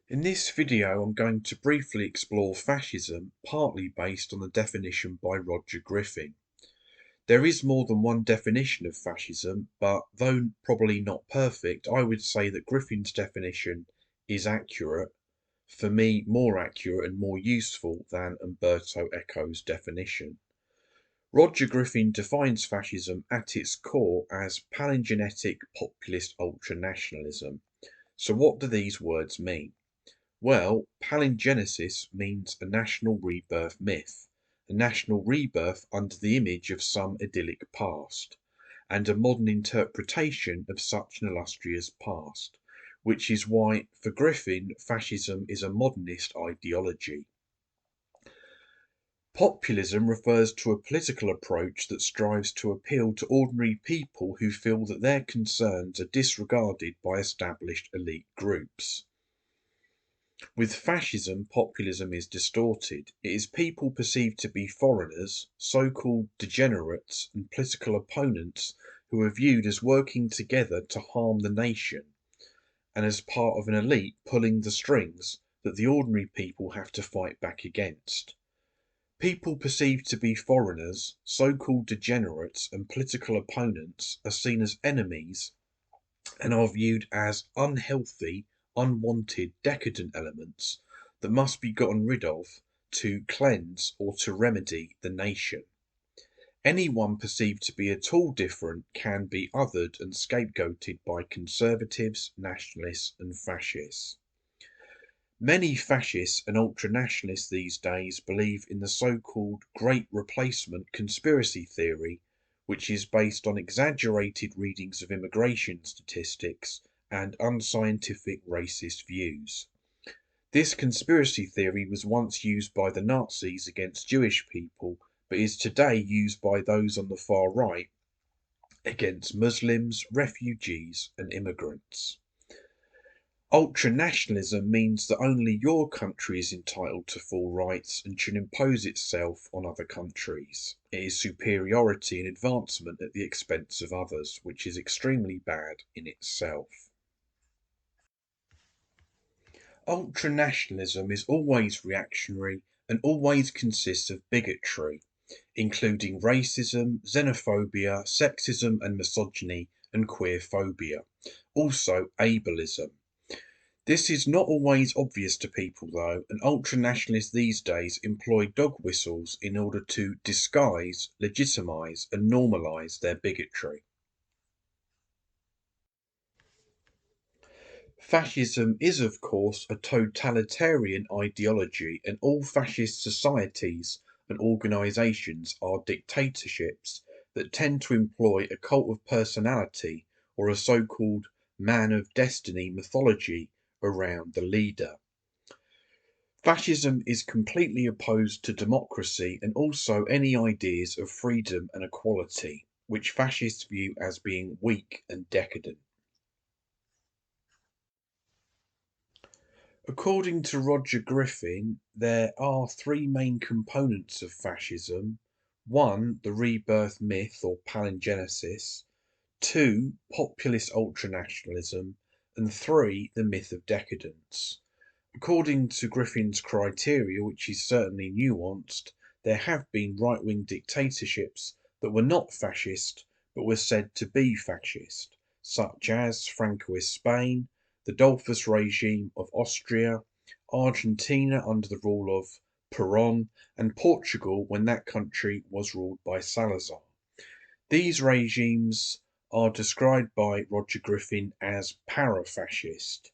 In this video, I'm going to briefly explore fascism, partly based on the definition by Roger Griffin. There is more than one definition of fascism, but though probably not perfect, I would say that Griffin's definition is accurate, for me more accurate and more useful than Umberto Eco's definition. Roger Griffin defines fascism at its core as palingenetic populist ultranationalism. So what do these words mean? Well, palingenesis means a national rebirth myth, a national rebirth under the image of some idyllic past, and a modern interpretation of such an illustrious past, which is why, for Griffin, fascism is a modernist ideology. Populism refers to a political approach that strives to appeal to ordinary people who feel that their concerns are disregarded by established elite groups. With fascism, populism is distorted. It is people perceived to be foreigners, so-called degenerates, and political opponents who are viewed as working together to harm the nation, and as part of an elite pulling the strings that the ordinary people have to fight back against. People perceived to be foreigners, so-called degenerates, and political opponents are seen as enemies and are viewed as unhealthy, unwanted, decadent elements that must be gotten rid of to cleanse or to remedy the nation. Anyone perceived to be at all different can be othered and scapegoated by conservatives, nationalists, and fascists. Many fascists and ultranationalists these days believe in the so-called Great Replacement conspiracy theory, which is based on exaggerated readings of immigration statistics and unscientific racist views. This conspiracy theory was once used by the Nazis against Jewish people, but is today used by those on the far right against Muslims, refugees, and immigrants. Ultranationalism means that only your country is entitled to full rights and should impose itself on other countries. It is superiority and advancement at the expense of others, which is extremely bad in itself. Ultranationalism is always reactionary and always consists of bigotry, including racism, xenophobia, sexism and misogyny, and queerphobia. Also ableism. This is not always obvious to people though, and ultranationalists these days employ dog whistles in order to disguise, legitimise and normalise their bigotry. Fascism is of course a totalitarian ideology, and all fascist societies and organisations are dictatorships that tend to employ a cult of personality or a so-called man of destiny mythology around the leader. Fascism is completely opposed to democracy and also any ideas of freedom and equality, which fascists view as being weak and decadent. According to Roger Griffin, there are three main components of fascism. One, the rebirth myth or palingenesis. Two, populist ultranationalism. And three, the myth of decadence. According to Griffin's criteria, which is certainly nuanced, there have been right-wing dictatorships that were not fascist but were said to be fascist, such as Francoist Spain, the Dollfuss regime of Austria, Argentina under the rule of Perón, and Portugal when that country was ruled by Salazar. These regimes are described by Roger Griffin as para-fascist.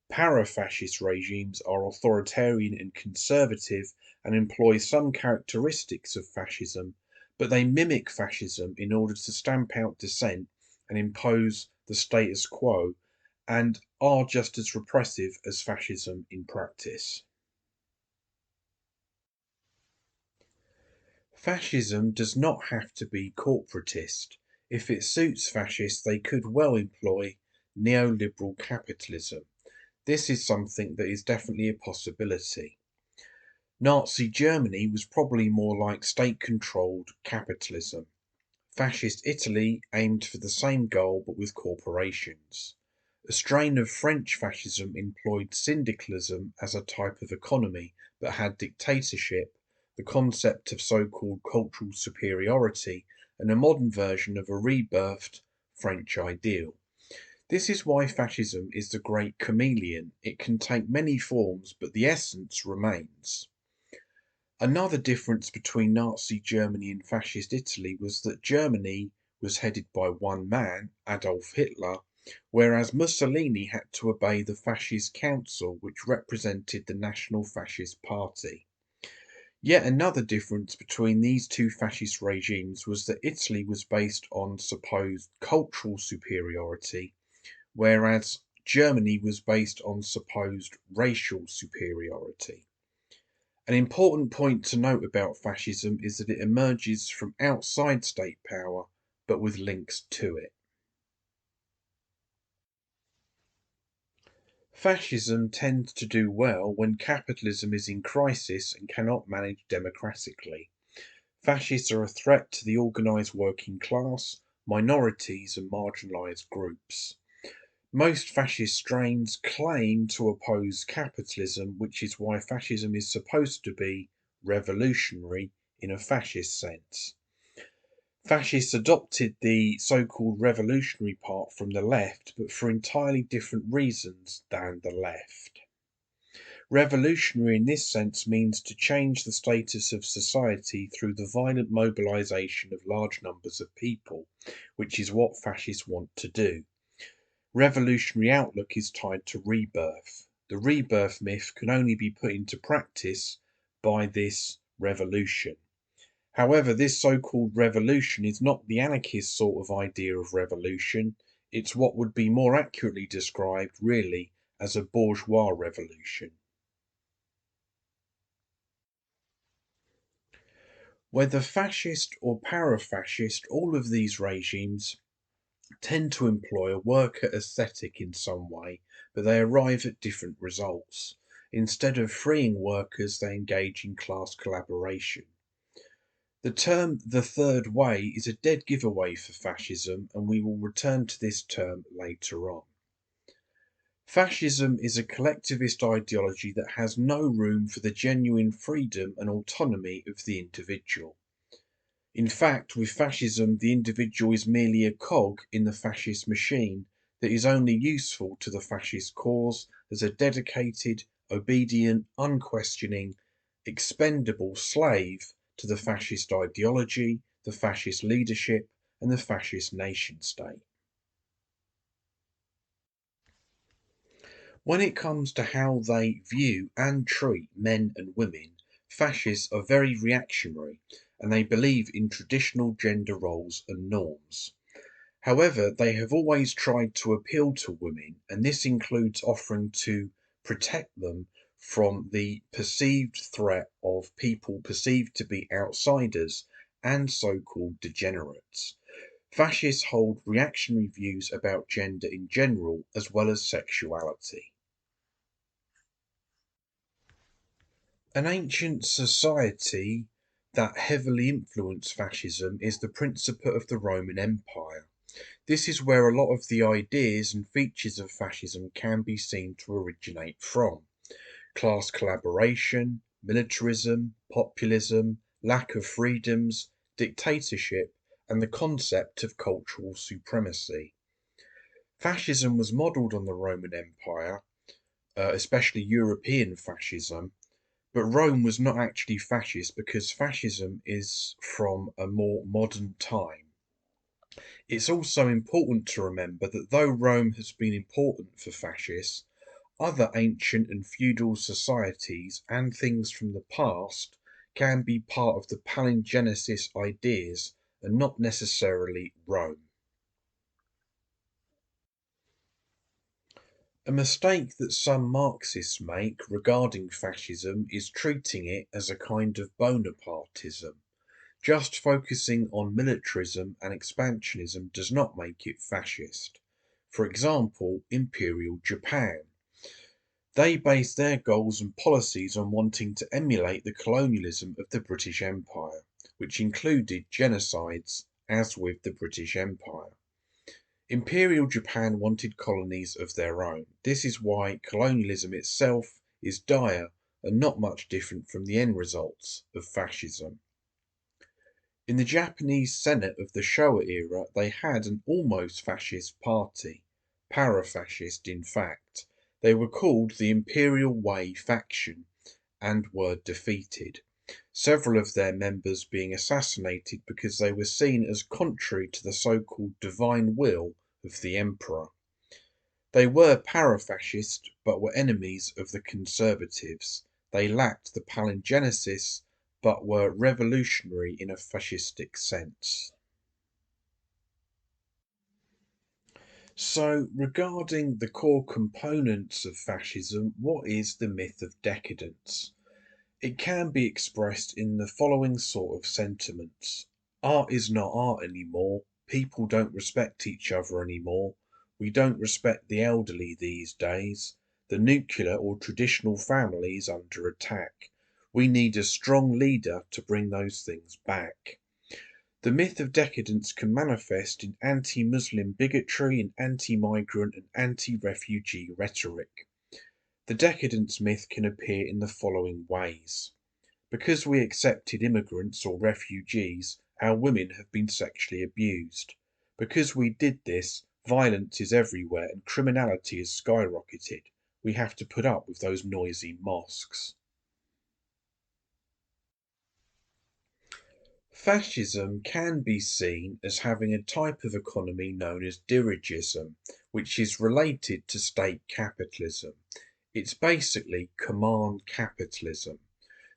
Para-fascist regimes are authoritarian and conservative and employ some characteristics of fascism, but they mimic fascism in order to stamp out dissent and impose the status quo, and are just as repressive as fascism in practice. Fascism does not have to be corporatist. If it suits fascists, they could well employ neoliberal capitalism. This is something that is definitely a possibility. Nazi Germany was probably more like state-controlled capitalism. Fascist Italy aimed for the same goal but with corporations. A strain of French fascism employed syndicalism as a type of economy, but had dictatorship, the concept of so-called cultural superiority, and a modern version of a rebirthed French ideal. This is why fascism is the great chameleon. It can take many forms, but the essence remains. Another difference between Nazi Germany and fascist Italy was that Germany was headed by one man, Adolf Hitler, whereas Mussolini had to obey the Fascist Council, which represented the National Fascist Party. Yet another difference between these two fascist regimes was that Italy was based on supposed cultural superiority, whereas Germany was based on supposed racial superiority. An important point to note about fascism is that it emerges from outside state power, but with links to it. Fascism tends to do well when capitalism is in crisis and cannot manage democratically. Fascists are a threat to the organised working class, minorities, and marginalised groups. Most fascist strains claim to oppose capitalism, which is why fascism is supposed to be revolutionary in a fascist sense. Fascists adopted the so-called revolutionary part from the left, but for entirely different reasons than the left. Revolutionary in this sense means to change the status of society through the violent mobilization of large numbers of people, which is what fascists want to do. Revolutionary outlook is tied to rebirth. The rebirth myth can only be put into practice by this revolution. However, this so-called revolution is not the anarchist sort of idea of revolution. It's what would be more accurately described, really, as a bourgeois revolution. Whether fascist or para-fascist, all of these regimes tend to employ a worker aesthetic in some way, but they arrive at different results. Instead of freeing workers, they engage in class collaboration. The term "the third way" is a dead giveaway for fascism, and we will return to this term later on. Fascism is a collectivist ideology that has no room for the genuine freedom and autonomy of the individual. In fact, with fascism, the individual is merely a cog in the fascist machine that is only useful to the fascist cause as a dedicated, obedient, unquestioning, expendable slave to the fascist ideology, the fascist leadership, and the fascist nation state. When it comes to how they view and treat men and women, fascists are very reactionary and they believe in traditional gender roles and norms. However, they have always tried to appeal to women, and this includes offering to protect them from the perceived threat of people perceived to be outsiders and so-called degenerates. Fascists hold reactionary views about gender in general as well as sexuality. An ancient society that heavily influenced fascism is the Principate of the Roman Empire. This is where a lot of the ideas and features of fascism can be seen to originate from. Class collaboration, militarism, populism, lack of freedoms, dictatorship, and the concept of cultural supremacy. Fascism was modelled on the Roman Empire, especially European fascism, but Rome was not actually fascist because fascism is from a more modern time. It's also important to remember that though Rome has been important for fascists, other ancient and feudal societies and things from the past can be part of the palingenesis ideas and not necessarily Rome. A mistake that some Marxists make regarding fascism is treating it as a kind of Bonapartism. Just focusing on militarism and expansionism does not make it fascist. For example, Imperial Japan. They based their goals and policies on wanting to emulate the colonialism of the British Empire, which included genocides, as with the British Empire. Imperial Japan wanted colonies of their own. This is why colonialism itself is dire and not much different from the end results of fascism. In the Japanese Senate of the Showa era, they had an almost fascist party, para-fascist in fact. They were called the Imperial Way faction and were defeated, several of their members being assassinated because they were seen as contrary to the so-called divine will of the emperor. They were para-fascist but were enemies of the conservatives. They lacked the palingenesis but were revolutionary in a fascistic sense. So, regarding the core components of fascism, what is the myth of decadence? It can be expressed in the following sort of sentiments. Art is not art anymore. People don't respect each other anymore. We don't respect the elderly these days. The nuclear or traditional family is under attack. We need a strong leader to bring those things back. The myth of decadence can manifest in anti-Muslim bigotry and anti-migrant and anti-refugee rhetoric. The decadence myth can appear in the following ways. Because we accepted immigrants or refugees, our women have been sexually abused. Because we did this, violence is everywhere and criminality has skyrocketed. We have to put up with those noisy mosques. Fascism can be seen as having a type of economy known as dirigism, which is related to state capitalism. It's basically command capitalism.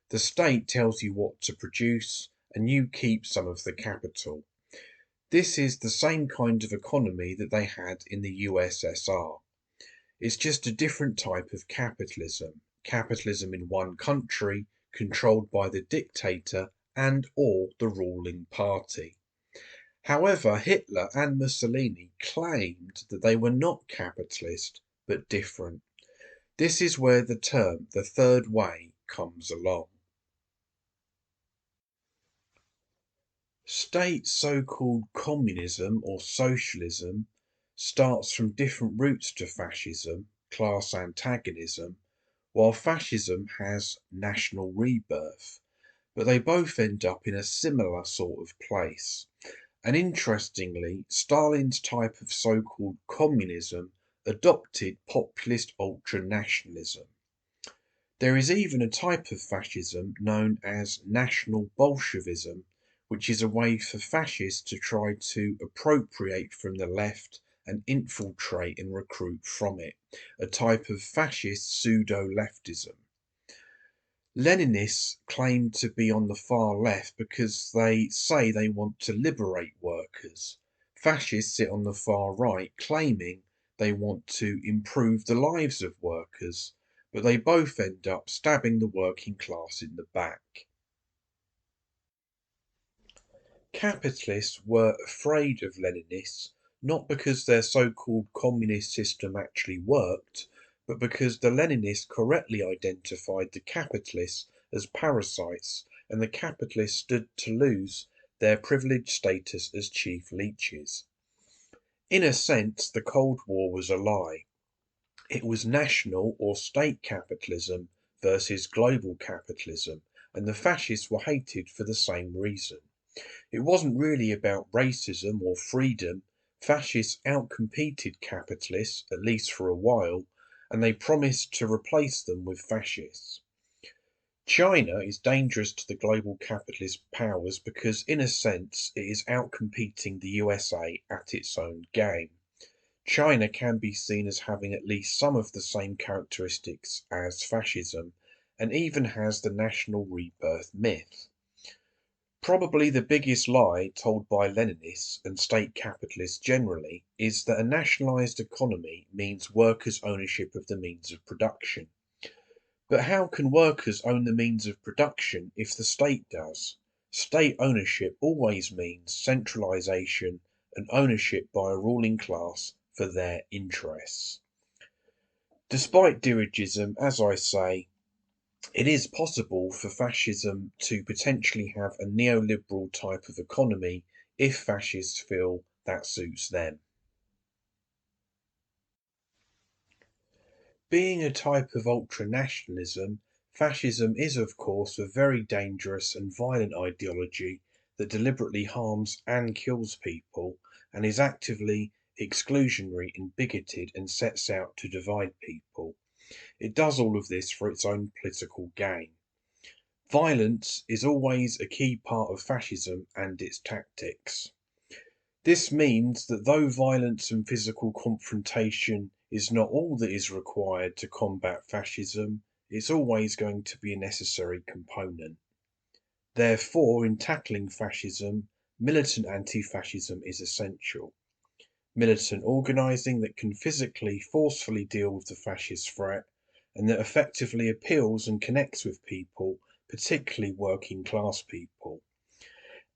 The state tells you what to produce, and you keep some of the capital. This is the same kind of economy that they had in the USSR. It's just a different type of capitalism. Capitalism in one country, controlled by the dictator and or the ruling party. However, Hitler and Mussolini claimed that they were not capitalist, but different. This is where the term the third way comes along. State so-called communism or socialism starts from different roots to fascism, class antagonism, while fascism has national rebirth, but they both end up in a similar sort of place. And interestingly, Stalin's type of so-called communism adopted populist ultra-nationalism. There is even a type of fascism known as National Bolshevism, which is a way for fascists to try to appropriate from the left and infiltrate and recruit from it, a type of fascist pseudo-leftism. Leninists claim to be on the far left because they say they want to liberate workers. Fascists sit on the far right, claiming they want to improve the lives of workers, but they both end up stabbing the working class in the back. Capitalists were afraid of Leninists, not because their so-called communist system actually worked, but because the Leninists correctly identified the capitalists as parasites, and the capitalists stood to lose their privileged status as chief leeches. In a sense, the Cold War was a lie. It was national or state capitalism versus global capitalism, and the fascists were hated for the same reason. It wasn't really about racism or freedom. Fascists outcompeted capitalists, at least for a while, and they promised to replace them with fascists. China is dangerous to the global capitalist powers because, in a sense, it is outcompeting the USA at its own game. China can be seen as having at least some of the same characteristics as fascism, and even has the national rebirth myth. Probably the biggest lie told by Leninists and state capitalists generally is that a nationalised economy means workers' ownership of the means of production. But how can workers own the means of production if the state does? State ownership always means centralisation and ownership by a ruling class for their interests. Despite dirigism, as I say, it is possible for fascism to potentially have a neoliberal type of economy if fascists feel that suits them. Being a type of ultranationalism, fascism is of course a very dangerous and violent ideology that deliberately harms and kills people and is actively exclusionary and bigoted and sets out to divide people. It does all of this for its own political gain. Violence is always a key part of fascism and its tactics. This means that though violence and physical confrontation is not all that is required to combat fascism, it's always going to be a necessary component. Therefore, in tackling fascism, militant anti-fascism is essential. Militant organising that can physically, forcefully deal with the fascist threat and that effectively appeals and connects with people, particularly working class people.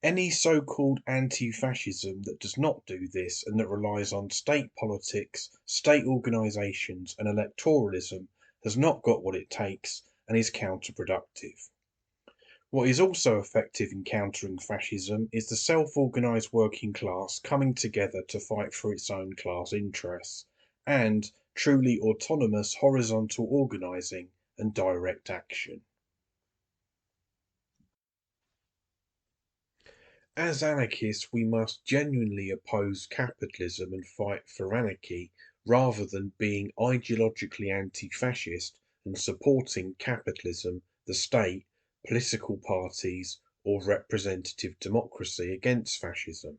Any so-called anti-fascism that does not do this and that relies on state politics, state organisations and electoralism has not got what it takes and is counterproductive. What is also effective in countering fascism is the self-organised working class coming together to fight for its own class interests and truly autonomous horizontal organising and direct action. As anarchists, we must genuinely oppose capitalism and fight for anarchy rather than being ideologically anti-fascist and supporting capitalism, the state, political parties, or representative democracy against fascism.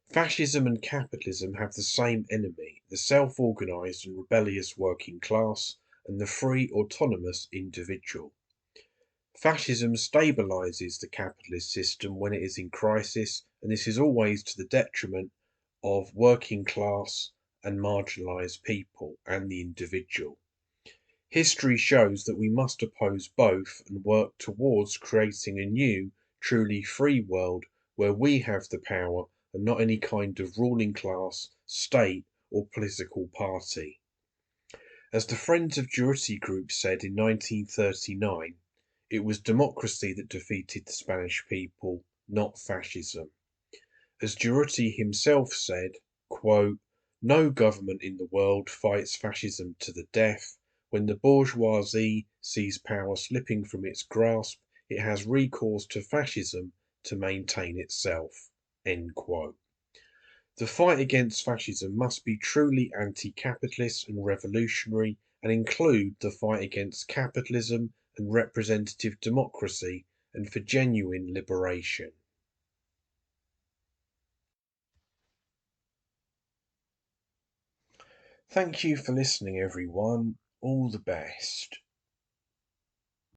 Fascism and capitalism have the same enemy, the self-organised and rebellious working class and the free autonomous individual. Fascism stabilises the capitalist system when it is in crisis, and this is always to the detriment of working class and marginalised people and the individual. History shows that we must oppose both and work towards creating a new, truly free world where we have the power and not any kind of ruling class, state, or political party. As the Friends of Jurity group said in 1939, it was democracy that defeated the Spanish people, not fascism. As Jurity himself said, quote, "No government in the world fights fascism to the death. When the bourgeoisie sees power slipping from its grasp, it has recourse to fascism to maintain itself." End quote. The fight against fascism must be truly anti-capitalist and revolutionary and include the fight against capitalism and representative democracy and for genuine liberation. Thank you for listening, everyone. All the best.